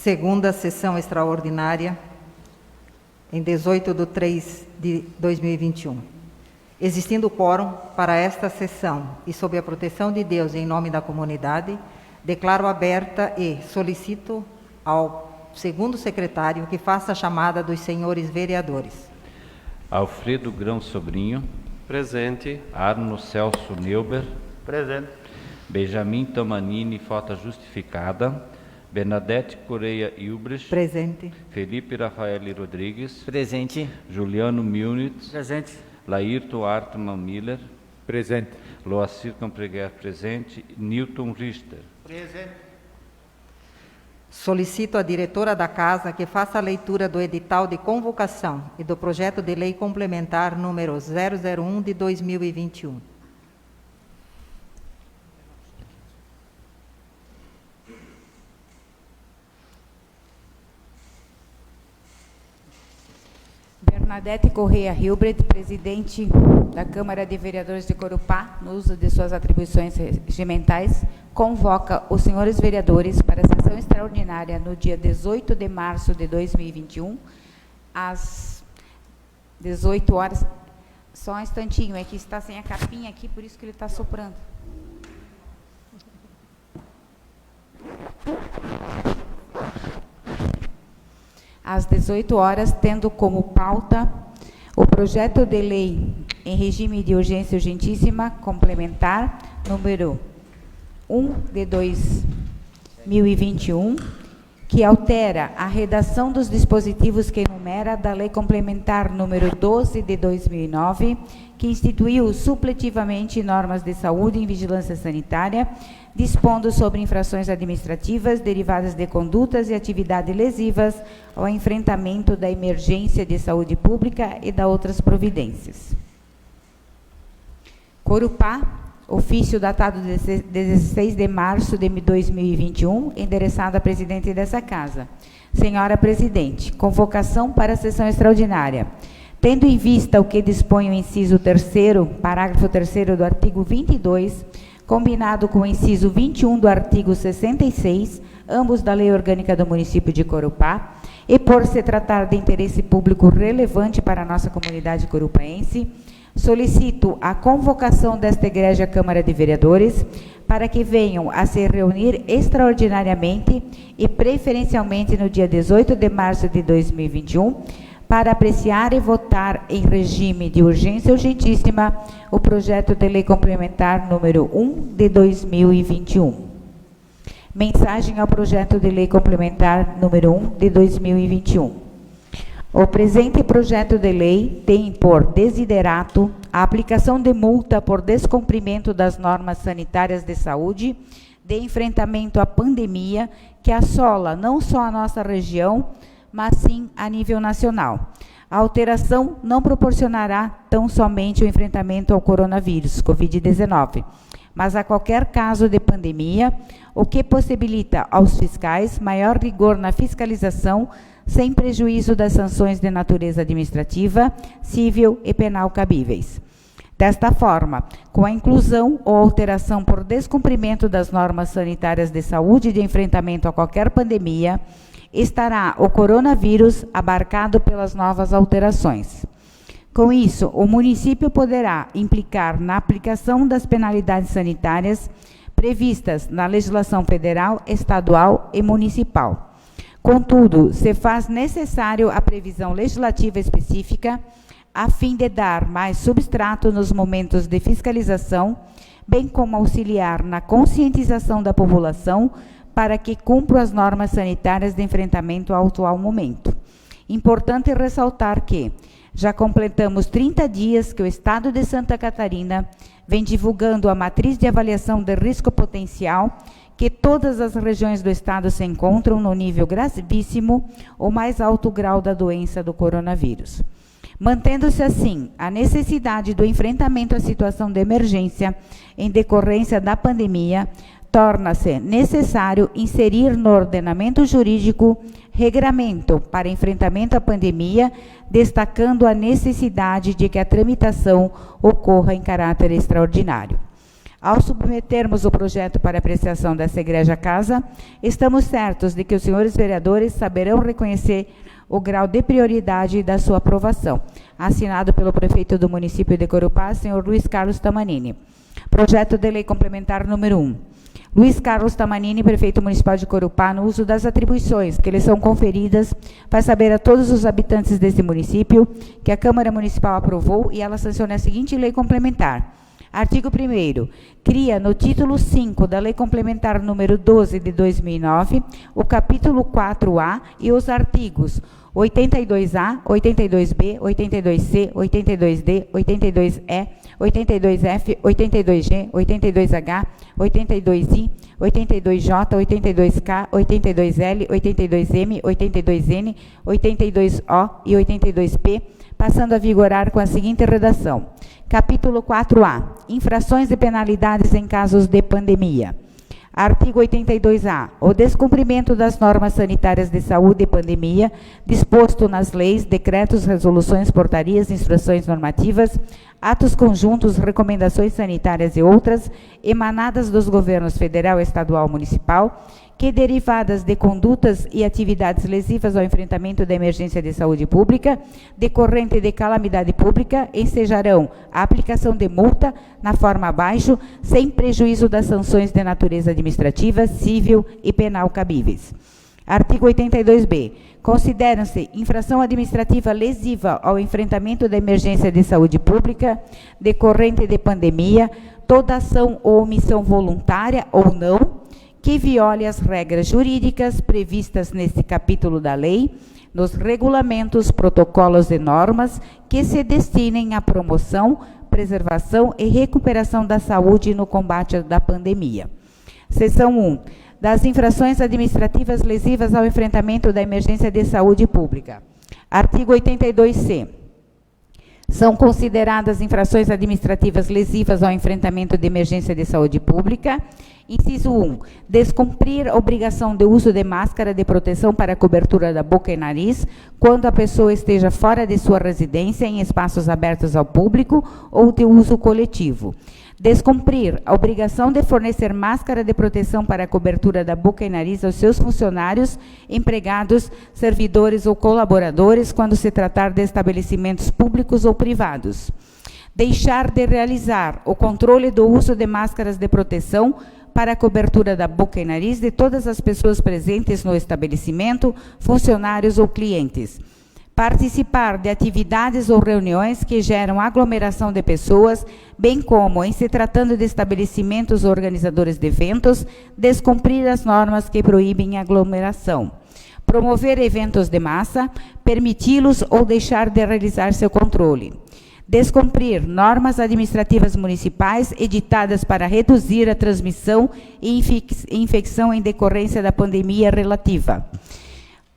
segunda sessão extraordinária, em 18/3/2021. Existindo quórum para esta sessão e sob a proteção de Deus e em nome da comunidade, declaro aberta e solicito ao segundo secretário que faça a chamada dos senhores vereadores. Alfredo Grão Sobrinho. Presente. Arno Celso Neuber. Presente. Benjamin Tomanini, falta justificada. Bernadette Correia Ilbrecht. Presente. Felipe Rafael Rodrigues. Presente. Juliano Milnitz. Presente. Laírton Artman Miller. Presente. Loacir Campreguer, presente. Newton Richter. Presente. Solicito à diretora da Casa que faça a leitura do edital de convocação e do projeto de lei complementar número 001 de 2021. Bernadette Correia Hilbrecht, presidente da Câmara de Vereadores de Corupá, no uso de suas atribuições regimentais, convoca os senhores vereadores para a sessão extraordinária no dia 18 de março de 2021, às 18 horas. Só um instantinho, é que está sem a capinha aqui, por isso que ele está soprando. Às 18 horas, tendo como pauta o projeto de lei em regime de urgência urgentíssima complementar número 1 de 2021, que altera a redação dos dispositivos que enumera da lei complementar número 12 de 2009, que instituiu supletivamente normas de saúde e vigilância sanitária, dispondo sobre infrações administrativas derivadas de condutas e atividades lesivas ao enfrentamento da emergência de saúde pública e da outras providências. Corupá, ofício datado de 16 de março de 2021, endereçado à presidente dessa Casa. Senhora Presidente, convocação para a sessão extraordinária. Tendo em vista o que dispõe o inciso 3º, parágrafo 3º do artigo 22, combinado com o inciso 21 do artigo 66, ambos da Lei Orgânica do Município de Corupá, e por se tratar de interesse público relevante para a nossa comunidade corupaense, solicito a convocação desta Egrégia Câmara de Vereadores para que venham a se reunir extraordinariamente e preferencialmente no dia 18 de março de 2021, para apreciar e votar em regime de urgência urgentíssima o projeto de lei complementar número 1 de 2021. Mensagem ao projeto de lei complementar número 1 de 2021. O presente projeto de lei tem por desiderato a aplicação de multa por descumprimento das normas sanitárias de saúde de enfrentamento à pandemia que assola não só a nossa região, mas sim a nível nacional. A alteração não proporcionará tão somente o enfrentamento ao coronavírus, Covid-19, mas a qualquer caso de pandemia, o que possibilita aos fiscais maior rigor na fiscalização, sem prejuízo das sanções de natureza administrativa, civil e penal cabíveis. Desta forma, com a inclusão ou alteração por descumprimento das normas sanitárias de saúde de enfrentamento a qualquer pandemia, estará o coronavírus abarcado pelas novas alterações. Com isso, o município poderá implicar na aplicação das penalidades sanitárias previstas na legislação federal, estadual e municipal. Contudo, se faz necessário a previsão legislativa específica a fim de dar mais substrato nos momentos de fiscalização, bem como auxiliar na conscientização da população para que cumpram as normas sanitárias de enfrentamento ao atual momento. Importante ressaltar que já completamos 30 dias que o Estado de Santa Catarina vem divulgando a matriz de avaliação de risco potencial, que todas as regiões do Estado se encontram no nível gravíssimo ou mais alto grau da doença do coronavírus. Mantendo-se assim a necessidade do enfrentamento à situação de emergência em decorrência da pandemia, torna-se necessário inserir no ordenamento jurídico regramento para enfrentamento à pandemia, destacando a necessidade de que a tramitação ocorra em caráter extraordinário. Ao submetermos o projeto para apreciação dessa Igreja Casa, estamos certos de que os senhores vereadores saberão reconhecer o grau de prioridade da sua aprovação. Assinado pelo prefeito do município de Corupá, senhor Luiz Carlos Tamanini. Projeto de lei complementar número 1. Luiz Carlos Tamanini, prefeito municipal de Corupá, no uso das atribuições que lhe são conferidas, faz saber a todos os habitantes deste município que a Câmara Municipal aprovou e ela sanciona a seguinte lei complementar. Artigo 1º. Cria no título 5 da Lei Complementar número 12 de 2009, o capítulo 4A e os artigos 82A, 82B, 82C, 82D, 82E, 82F, 82G, 82H, 82I, 82J, 82K, 82L, 82M, 82N, 82O e 82P, passando a vigorar com a seguinte redação. Capítulo 4A. Infrações e penalidades em casos de pandemia. Artigo 82A. O descumprimento das normas sanitárias de saúde e pandemia, disposto nas leis, decretos, resoluções, portarias, instruções normativas, atos conjuntos, recomendações sanitárias e outras, emanadas dos governos federal, estadual, municipal, que derivadas de condutas e atividades lesivas ao enfrentamento da emergência de saúde pública, decorrente de calamidade pública, ensejarão a aplicação de multa na forma abaixo, sem prejuízo das sanções de natureza administrativa, civil e penal cabíveis. Artigo 82b. Consideram-se infração administrativa lesiva ao enfrentamento da emergência de saúde pública, decorrente de pandemia, toda ação ou omissão voluntária ou não, que viole as regras jurídicas previstas neste capítulo da lei, nos regulamentos, protocolos e normas que se destinem à promoção, preservação e recuperação da saúde no combate da pandemia. Seção 1. Das infrações administrativas lesivas ao enfrentamento da emergência de saúde pública. Artigo 82c. São consideradas infrações administrativas lesivas ao enfrentamento de emergência de saúde pública. Inciso 1. Descumprir a obrigação de uso de máscara de proteção para a cobertura da boca e nariz quando a pessoa esteja fora de sua residência em espaços abertos ao público ou de uso coletivo. Descumprir a obrigação de fornecer máscara de proteção para a cobertura da boca e nariz aos seus funcionários, empregados, servidores ou colaboradores quando se tratar de estabelecimentos públicos ou privados. Deixar de realizar o controle do uso de máscaras de proteção para a cobertura da boca e nariz de todas as pessoas presentes no estabelecimento, funcionários ou clientes. Participar de atividades ou reuniões que geram aglomeração de pessoas, bem como, em se tratando de estabelecimentos ou organizadores de eventos, descumprir as normas que proíbem a aglomeração. Promover eventos de massa, permiti-los ou deixar de realizar seu controle. Descumprir normas administrativas municipais editadas para reduzir a transmissão e infecção em decorrência da pandemia relativa.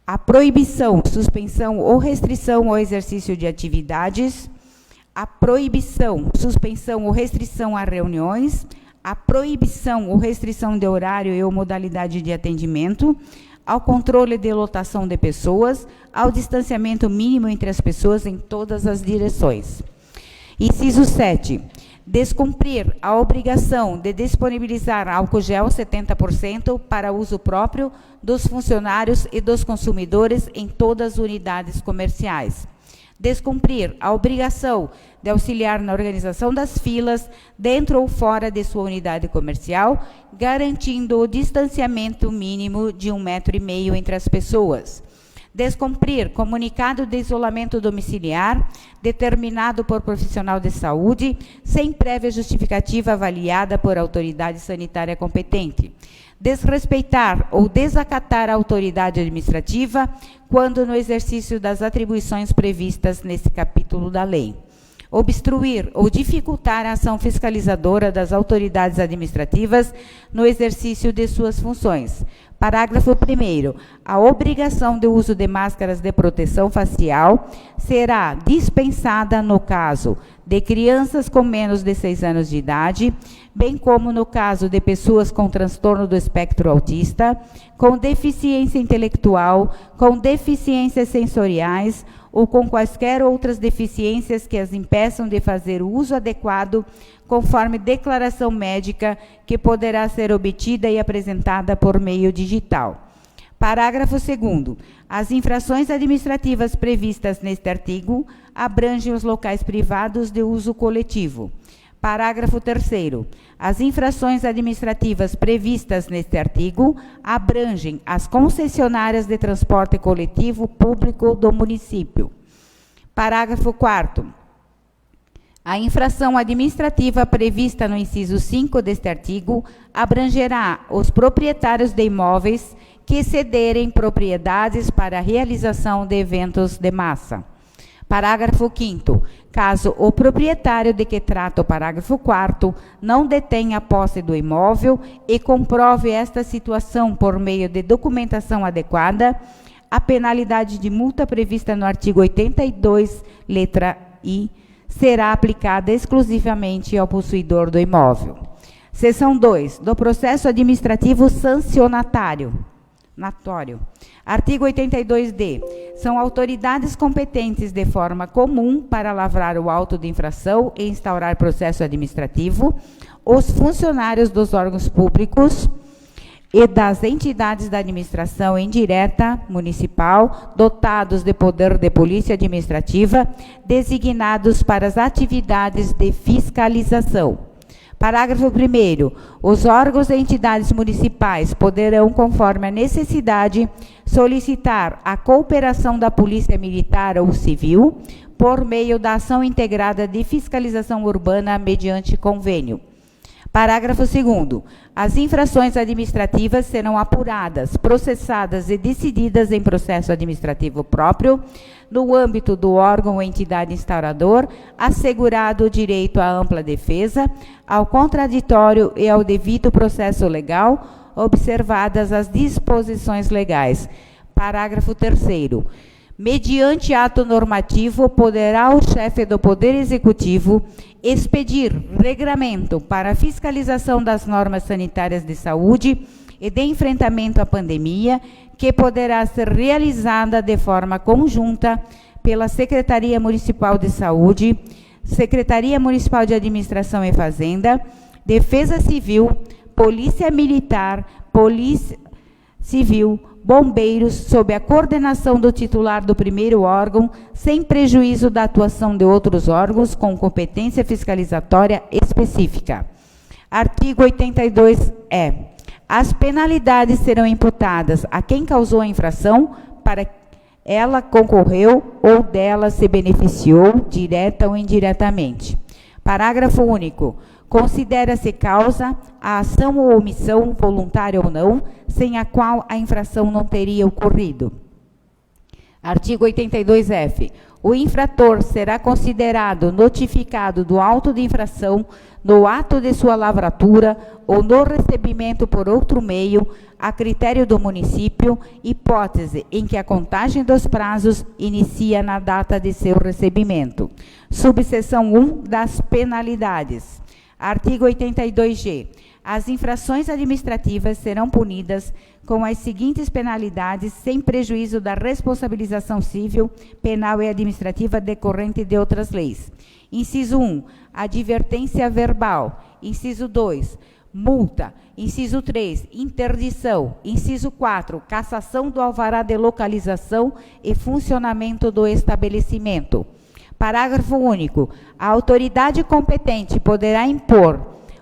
A proibição, suspensão ou restrição ao exercício de atividades, a proibição, suspensão ou restrição a reuniões, a proibição ou restrição de horário e ou modalidade de atendimento, ao controle de lotação de pessoas, ao distanciamento mínimo entre as pessoas em todas as direções. Inciso 7. Descumprir a obrigação de disponibilizar álcool gel 70% para uso próprio dos funcionários e dos consumidores em todas as unidades comerciais. Descumprir a obrigação de auxiliar na organização das filas dentro ou fora de sua unidade comercial, garantindo o distanciamento mínimo de 1,5 m entre as pessoas. Descumprir comunicado de isolamento domiciliar determinado por profissional de saúde, sem prévia justificativa avaliada por autoridade sanitária competente. Desrespeitar ou desacatar a autoridade administrativa quando no exercício das atribuições previstas nesse capítulo da lei. Obstruir ou dificultar a ação fiscalizadora das autoridades administrativas no exercício de suas funções. Parágrafo 1º. A obrigação de uso de máscaras de proteção facial será dispensada no caso de crianças com menos de 6 anos de idade, bem como no caso de pessoas com transtorno do espectro autista, com deficiência intelectual, com deficiências sensoriais ou com quaisquer outras deficiências que as impeçam de fazer o uso adequado, conforme declaração médica que poderá ser obtida e apresentada por meio digital. Parágrafo 2º. As infrações administrativas previstas neste artigo abrangem os locais privados de uso coletivo. Parágrafo 3º. As infrações administrativas previstas neste artigo abrangem as concessionárias de transporte coletivo público do município. Parágrafo 4º. A infração administrativa prevista no inciso 5 deste artigo abrangerá os proprietários de imóveis que cederem propriedades para a realização de eventos de massa. Parágrafo 5º. Caso o proprietário de que trata o parágrafo 4º não detenha a posse do imóvel e comprove esta situação por meio de documentação adequada, a penalidade de multa prevista no artigo 82, letra I, será aplicada exclusivamente ao possuidor do imóvel. Seção 2. Do processo administrativo sancionatório. Artigo 82-D. São autoridades competentes de forma comum para lavrar o auto de infração e instaurar processo administrativo os funcionários dos órgãos públicos e das entidades da administração indireta municipal dotados de poder de polícia administrativa designados para as atividades de fiscalização. Parágrafo 1º. Os órgãos e entidades municipais poderão, conforme a necessidade, solicitar a cooperação da Polícia Militar ou Civil por meio da ação integrada de fiscalização urbana mediante convênio. Parágrafo 2º. As infrações administrativas serão apuradas, processadas e decididas em processo administrativo próprio, no âmbito do órgão ou entidade instaurador, assegurado o direito à ampla defesa, ao contraditório e ao devido processo legal, observadas as disposições legais. Parágrafo 3º. Mediante ato normativo, poderá o chefe do Poder Executivo expedir regramento para a fiscalização das normas sanitárias de saúde e de enfrentamento à pandemia, que poderá ser realizada de forma conjunta pela Secretaria Municipal de Saúde, Secretaria Municipal de Administração e Fazenda, Defesa Civil, Polícia Militar, Polícia Civil, bombeiros, sob a coordenação do titular do primeiro órgão, sem prejuízo da atuação de outros órgãos com competência fiscalizatória específica. Artigo 82-E. As penalidades serão imputadas a quem causou a infração para ela concorreu ou dela se beneficiou, direta ou indiretamente. Parágrafo único. Considera-se causa a ação ou omissão, voluntária ou não, sem a qual a infração não teria ocorrido. Artigo 82-F. O infrator será considerado notificado do auto de infração no ato de sua lavratura ou no recebimento por outro meio, a critério do município, hipótese em que a contagem dos prazos inicia na data de seu recebimento. Subseção 1 das penalidades. Artigo 82-G. As infrações administrativas serão punidas com as seguintes penalidades, sem prejuízo da responsabilização civil, penal e administrativa decorrente de outras leis. Inciso 1, advertência verbal. Inciso 2, multa. Inciso 3, interdição. Inciso 4, cassação do alvará de localização e funcionamento do estabelecimento. Parágrafo único. A autoridade competente poderá impor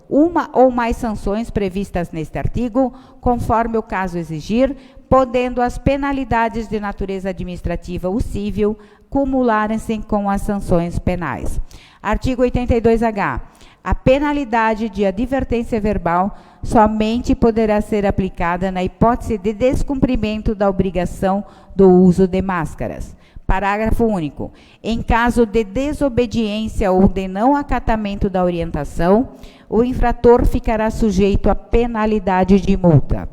uma ou mais sanções previstas neste artigo, conforme o caso exigir, podendo as penalidades de natureza administrativa ou civil cumularem-se com as sanções penais. Artigo 82-H. A penalidade de advertência verbal somente poderá ser aplicada na hipótese de descumprimento da obrigação do uso de máscaras. Parágrafo único. Em caso de desobediência ou de não acatamento da orientação, o infrator ficará sujeito à penalidade de multa.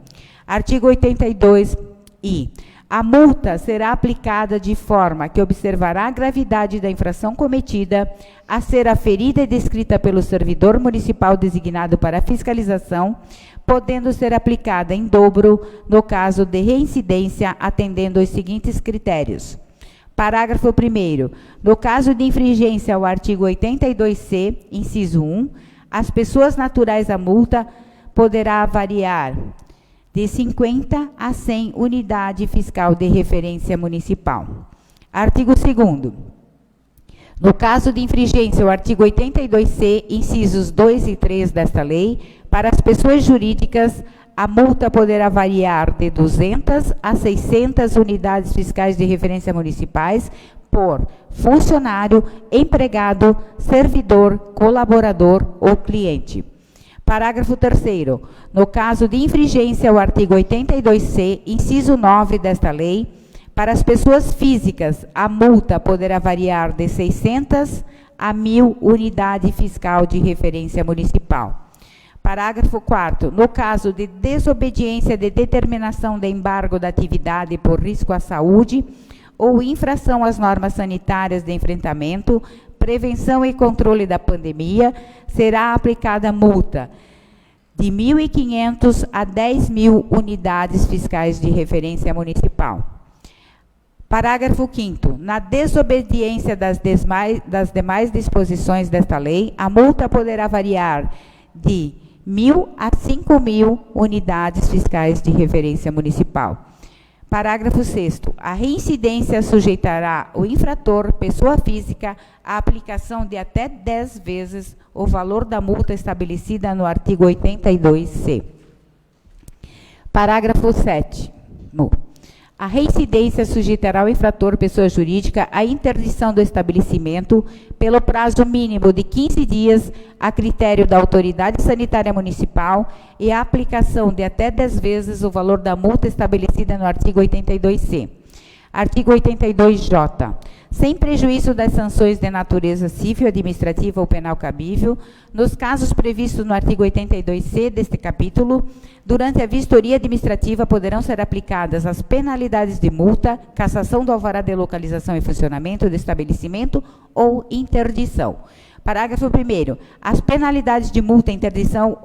Artigo 82-I. A multa será aplicada de forma que observará a gravidade da infração cometida, a ser aferida e descrita pelo servidor municipal designado para a fiscalização, podendo ser aplicada em dobro no caso de reincidência, atendendo aos seguintes critérios. Parágrafo 1º. No caso de infringência ao artigo 82C, inciso 1, as pessoas naturais a multa poderá variar de 50 a 100 unidade fiscal de referência municipal. Artigo 2º. No caso de infringência ao artigo 82C, incisos 2 e 3 desta lei, para as pessoas jurídicas, a multa poderá variar de 200 a 600 unidades fiscais de referência municipais por funcionário, empregado, servidor, colaborador ou cliente. Parágrafo 3º. No caso de infringência ao artigo 82C, inciso 9 desta lei, para as pessoas físicas, a multa poderá variar de 600 a 1.000 unidade fiscal de referência municipal. Parágrafo 4º. No caso de desobediência de determinação de embargo da atividade por risco à saúde ou infração às normas sanitárias de enfrentamento, prevenção e controle da pandemia, será aplicada multa de 1.500 a 10.000 unidades fiscais de referência municipal. Parágrafo 5º. Na desobediência das demais disposições desta lei, a multa poderá variar de 1.000 a 5.000 unidades fiscais de referência municipal. Parágrafo 6º. A reincidência sujeitará o infrator, pessoa física, à aplicação de até 10 vezes o valor da multa estabelecida no artigo 82C. Parágrafo 7º. A reincidência sujeitará o infrator, pessoa jurídica, à interdição do estabelecimento pelo prazo mínimo de 15 dias a critério da autoridade sanitária municipal e a aplicação de até 10 vezes o valor da multa estabelecida no artigo 82C. Artigo 82J. Sem prejuízo das sanções de natureza civil, administrativa ou penal cabível, nos casos previstos no artigo 82C deste capítulo, durante a vistoria administrativa poderão ser aplicadas as penalidades de multa, cassação do alvará de localização e funcionamento do estabelecimento ou interdição. Parágrafo 1º. As penalidades de multa e interdição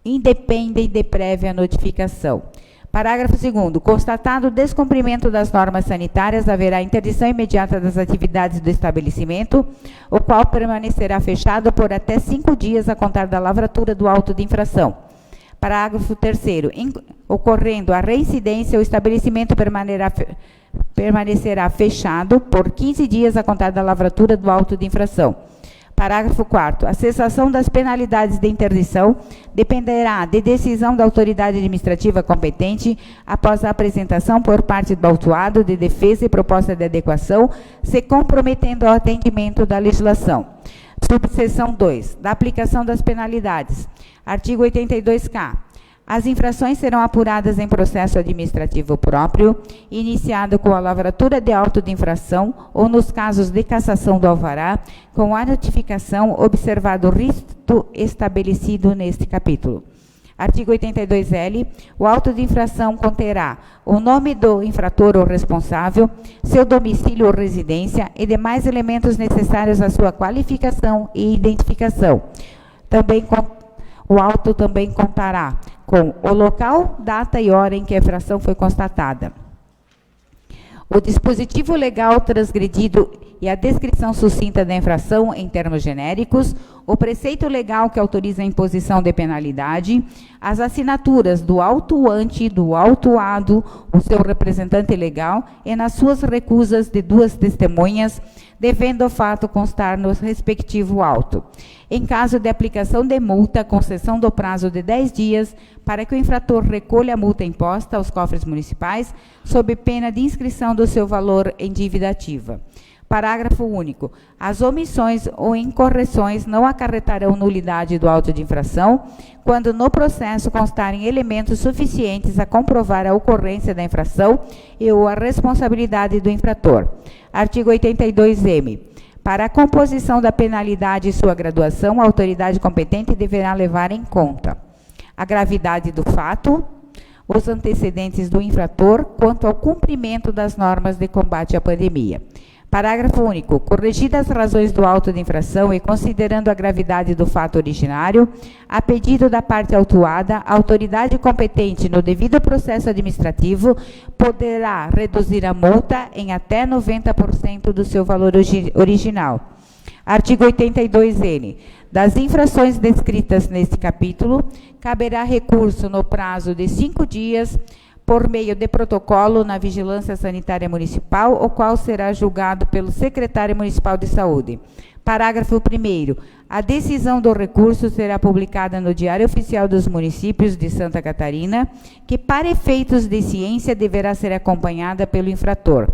independem de prévia notificação. Parágrafo 2º. Constatado o descumprimento das normas sanitárias, haverá interdição imediata das atividades do estabelecimento, o qual permanecerá fechado por até 5 dias a contar da lavratura do auto de infração. Parágrafo 3º. Ocorrendo a reincidência, o estabelecimento permanecerá fechado por 15 dias a contar da lavratura do auto de infração. Parágrafo 4º. A cessação das penalidades de interdição dependerá de decisão da autoridade administrativa competente após a apresentação por parte do autuado de defesa e proposta de adequação, se comprometendo ao atendimento da legislação. Subseção 2. Da aplicação das penalidades. Artigo 82K. As infrações serão apuradas em processo administrativo próprio, iniciado com a lavratura de auto de infração ou, nos casos de cassação do alvará, com a notificação, observado o rito estabelecido neste capítulo. Artigo 82L. O auto de infração conterá o nome do infrator ou responsável, seu domicílio ou residência e demais elementos necessários à sua qualificação e identificação. O auto também contará com o local, data e hora em que a infração foi constatada, o dispositivo legal transgredido e a descrição sucinta da infração em termos genéricos, o preceito legal que autoriza a imposição de penalidade, as assinaturas do autuante, do autuado, o seu representante legal e nas suas recusas de 2 testemunhas, devendo o fato constar no respectivo auto. Em caso de aplicação de multa, concessão do prazo de 10 dias para que o infrator recolha a multa imposta aos cofres municipais, sob pena de inscrição do seu valor em dívida ativa. Parágrafo único. As omissões ou incorreções não acarretarão nulidade do auto de infração, quando no processo constarem elementos suficientes a comprovar a ocorrência da infração e ou a responsabilidade do infrator. Artigo 82M. Para a composição da penalidade e sua graduação, a autoridade competente deverá levar em conta a gravidade do fato, os antecedentes do infrator quanto ao cumprimento das normas de combate à pandemia. Parágrafo único. Corrigidas as razões do auto de infração e considerando a gravidade do fato originário, a pedido da parte autuada, a autoridade competente no devido processo administrativo poderá reduzir a multa em até 90% do seu valor original. Artigo 82-N. Das infrações descritas neste capítulo, caberá recurso no prazo de 5 dias por meio de protocolo na Vigilância Sanitária Municipal, o qual será julgado pelo secretário municipal de saúde. Parágrafo 1º. A decisão do recurso será publicada no Diário Oficial dos Municípios de Santa Catarina, que, para efeitos de ciência, deverá ser acompanhada pelo infrator.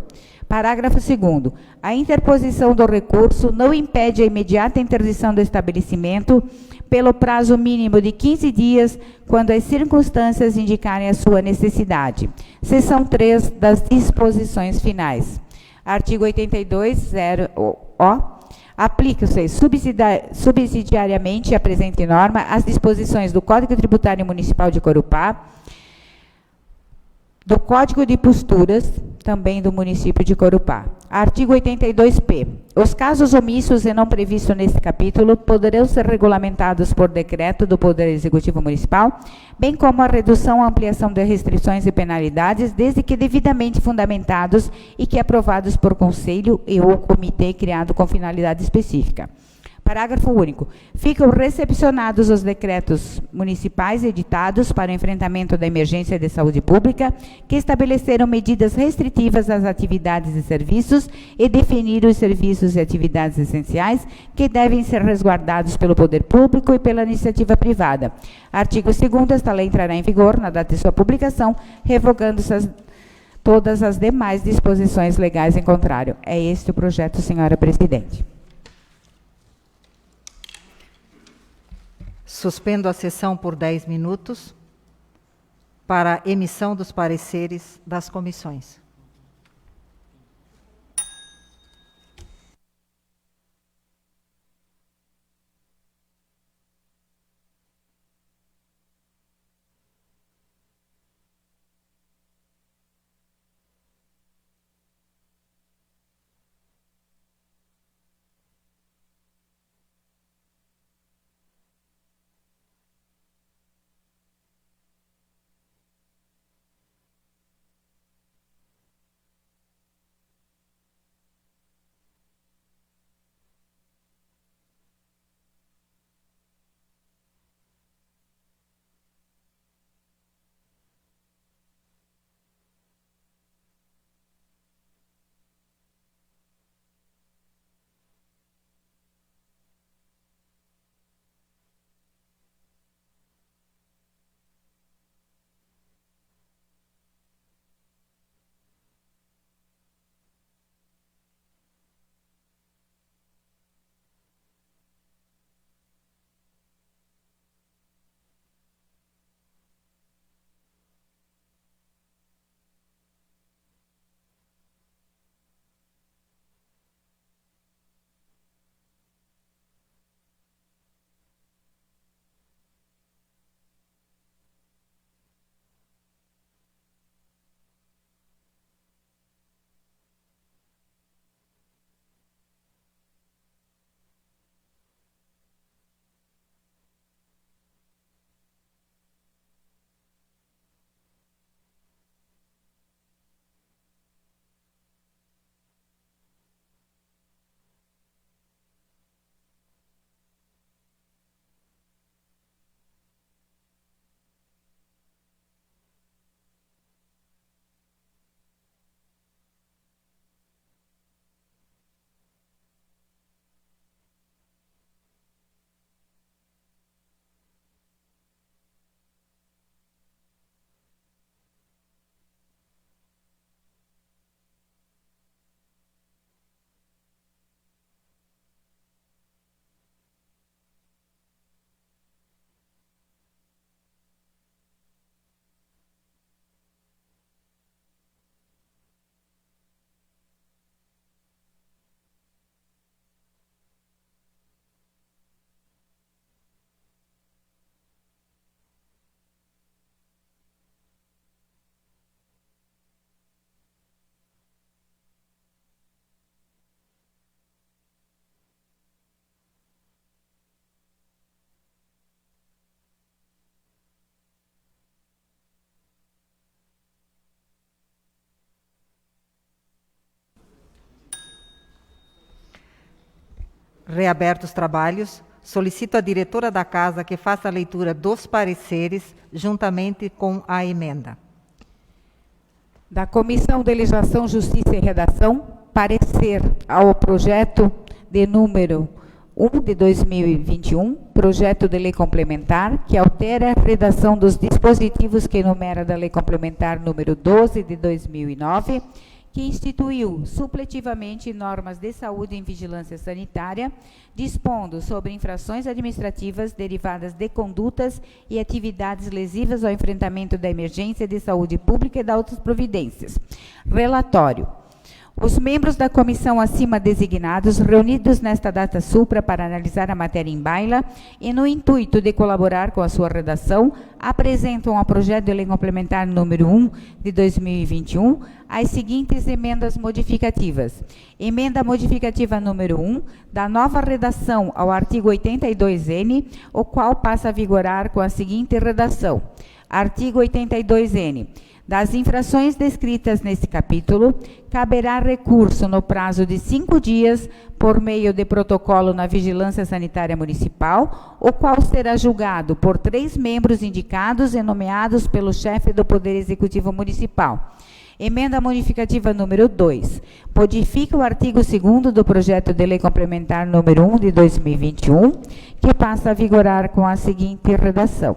Parágrafo 2º. A interposição do recurso não impede a imediata interdição do estabelecimento pelo prazo mínimo de 15 dias, quando as circunstâncias indicarem a sua necessidade. Seção 3 das disposições finais. Artigo 82.0-O. Aplica-se subsidiariamente a presente norma às disposições do Código Tributário Municipal de Corupá, do Código de Posturas, também do município de Corupá. Artigo 82-P. Os casos omissos e não previstos neste capítulo poderão ser regulamentados por decreto do Poder Executivo Municipal, bem como a redução ou ampliação de restrições e penalidades, desde que devidamente fundamentados e que aprovados por conselho e ou comitê criado com finalidade específica. Parágrafo único. Ficam recepcionados os decretos municipais editados para o enfrentamento da emergência de saúde pública, que estabeleceram medidas restritivas às atividades e serviços e definiram os serviços e atividades essenciais que devem ser resguardados pelo poder público e pela iniciativa privada. Artigo 2º. Esta lei entrará em vigor na data de sua publicação, revogando-se todas as demais disposições legais em contrário. É este o projeto, senhora presidente. Suspendo a sessão por 10 minutos para emissão dos pareceres das comissões. reabertos os trabalhos, solicito à diretora da Casa que faça a leitura dos pareceres juntamente com a emenda. Da Comissão de Legislação, Justiça e Redação, parecer ao projeto de número 1 de 2021, projeto de lei complementar, que altera a redação dos dispositivos que enumera da Lei Complementar número 12 de 2009, que instituiu supletivamente normas de saúde e vigilância sanitária, dispondo sobre infrações administrativas derivadas de condutas e atividades lesivas ao enfrentamento da emergência de saúde pública e da outras providências. Relatório. Os membros da comissão acima designados, reunidos nesta data supra para analisar a matéria em baila e no intuito de colaborar com a sua redação, apresentam ao projeto de lei complementar número 1 de 2021 as seguintes emendas modificativas. Emenda modificativa número 1, da nova redação ao artigo 82N, o qual passa a vigorar com a seguinte redação. Artigo 82N. Das infrações descritas nesse capítulo, caberá recurso no prazo de 5 dias por meio de protocolo na Vigilância Sanitária Municipal, o qual será julgado por 3 membros indicados e nomeados pelo chefe do Poder Executivo Municipal. Emenda modificativa número 2. Modifica o artigo 2º do projeto de lei complementar número 1 de 2021, que passa a vigorar com a seguinte redação.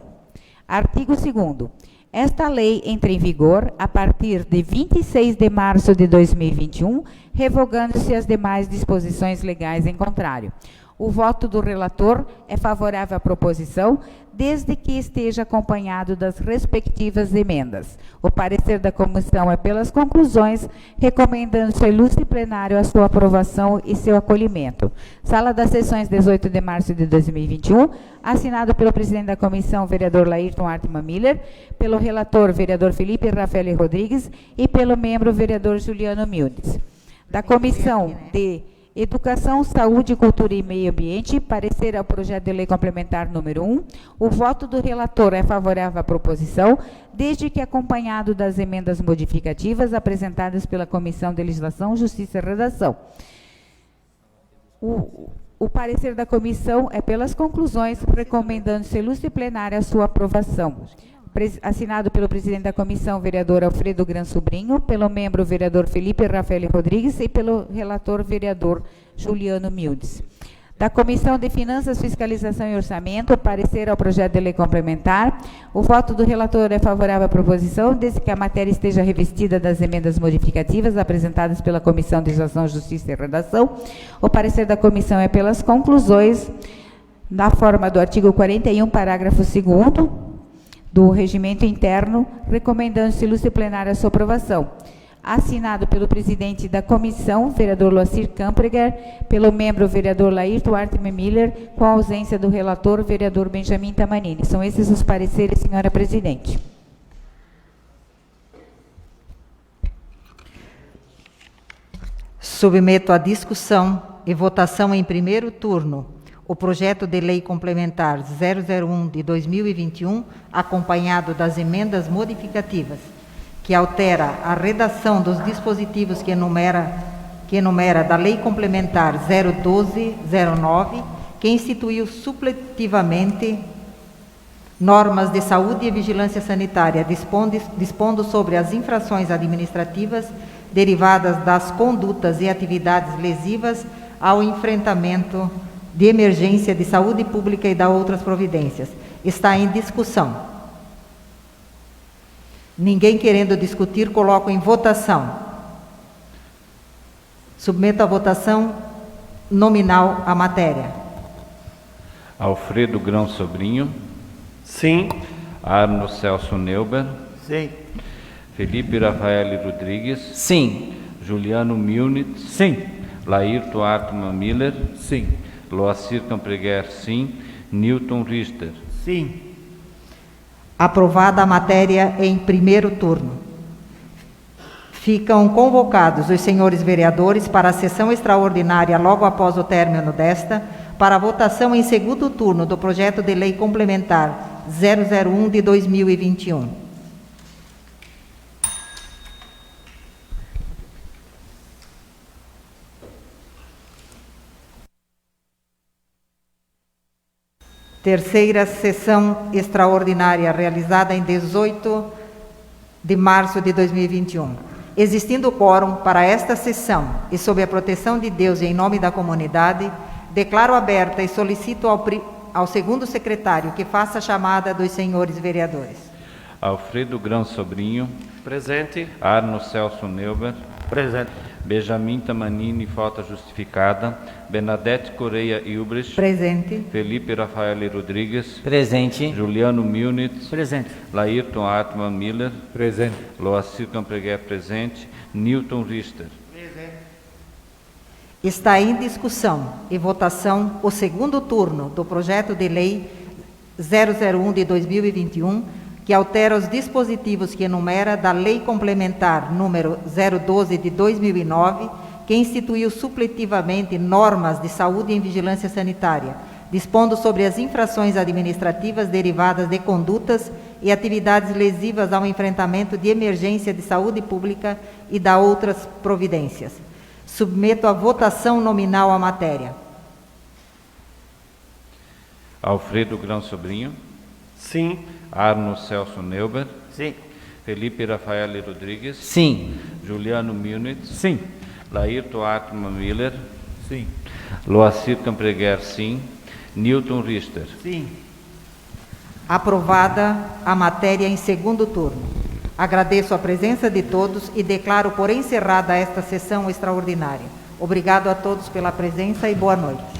Artigo 2º. Esta lei entra em vigor a partir de 26 de março de 2021, revogando-se as demais disposições legais em contrário. O voto do relator é favorável à proposição, desde que esteja acompanhado das respectivas emendas. O parecer da comissão é pelas conclusões, recomendando-se ao ilustre plenário a sua aprovação e seu acolhimento. Sala das Sessões, 18 de março de 2021, assinado pelo presidente da comissão, vereador Laírton Artman Miller, pelo relator, vereador Felipe Rafael Rodrigues, e pelo membro, vereador Juliano Mildes. Da comissão de Educação, Saúde, Cultura e Meio Ambiente, parecer ao projeto de lei complementar número 1. O voto do relator é favorável à proposição, desde que acompanhado das emendas modificativas apresentadas pela Comissão de Legislação, Justiça e Redação. O parecer da comissão é pelas conclusões, recomendando-se ilustre plenário a sua aprovação. Assinado pelo presidente da comissão, vereador Alfredo Gran Sobrinho, pelo membro, vereador Felipe Rafael Rodrigues e pelo relator, vereador Juliano Mildes. Da Comissão de Finanças, Fiscalização e Orçamento, parecer ao projeto de lei complementar. O voto do relator é favorável à proposição, desde que a matéria esteja revestida das emendas modificativas apresentadas pela Comissão de Legislação, Justiça e Redação. O parecer da comissão é pelas conclusões, na forma do artigo 41, parágrafo 2º, do regimento interno, recomendando-se ilustre plenário a sua aprovação. Assinado pelo presidente da comissão, vereador Loacir Campreger, pelo membro, vereador Laírton Artman Miller, com a ausência do relator, vereador Benjamin Tamanini. São esses os pareceres, senhora presidente. Submeto à discussão e votação em primeiro turno o projeto de lei complementar 001 de 2021, acompanhado das emendas modificativas, que altera a redação dos dispositivos que enumera da lei complementar 012/09, que instituiu supletivamente normas de saúde e vigilância sanitária, dispondo sobre as infrações administrativas derivadas das condutas e atividades lesivas ao enfrentamento de emergência de saúde pública e da outras providências. Está em discussão. Ninguém querendo discutir, coloco em votação. Submeto à votação nominal a matéria. Alfredo Grão Sobrinho. Sim. Arno Celso Neuber. Sim. Felipe Rafael Rodrigues. Sim. Juliano Milnitz. Sim. Laírton Artman Miller. Sim. Loacir Campreguer, sim. Newton Richter. Sim. Aprovada a matéria em primeiro turno. Ficam convocados os senhores vereadores para a sessão extraordinária logo após o término desta, para a votação em segundo turno do projeto de lei complementar 001 de 2021. Terceira sessão extraordinária, realizada em 18 de março de 2021. Existindo quórum para esta sessão e sob a proteção de Deus e em nome da comunidade, declaro aberta e solicito ao segundo secretário que faça a chamada dos senhores vereadores. Alfredo Grão Sobrinho, Presente. Arno Celso Neuber, Presente. Benjamin Tamanini, falta justificada, Bernadette Correia Ilbrecht, Presente. Felipe Rafael Rodrigues, Presente. Juliano Milnitz, Presente. Laírton Hartmann Miller, Presente. Loacir Campreguer presente, Newton Richter. Está em discussão e votação o segundo turno do projeto de lei 001 de 2021, que altera os dispositivos que enumera da Lei Complementar número 012 de 2009, que instituiu supletivamente normas de saúde e vigilância sanitária, dispondo sobre as infrações administrativas derivadas de condutas e atividades lesivas ao enfrentamento de emergência de saúde pública e da outras providências. Submeto à votação nominal a matéria. Alfredo Grão Sobrinho, Sim. Arno Celso Neuber, Sim. Felipe Rafael Rodrigues, Sim. Juliano Milnitz, Sim. Laírton Hartmann Miller, Sim. Loacir Campreguer, sim, Newton Richter. Sim. Aprovada a matéria em segundo turno. Agradeço a presença de todos e declaro por encerrada esta sessão extraordinária. Obrigado a todos pela presença e boa noite.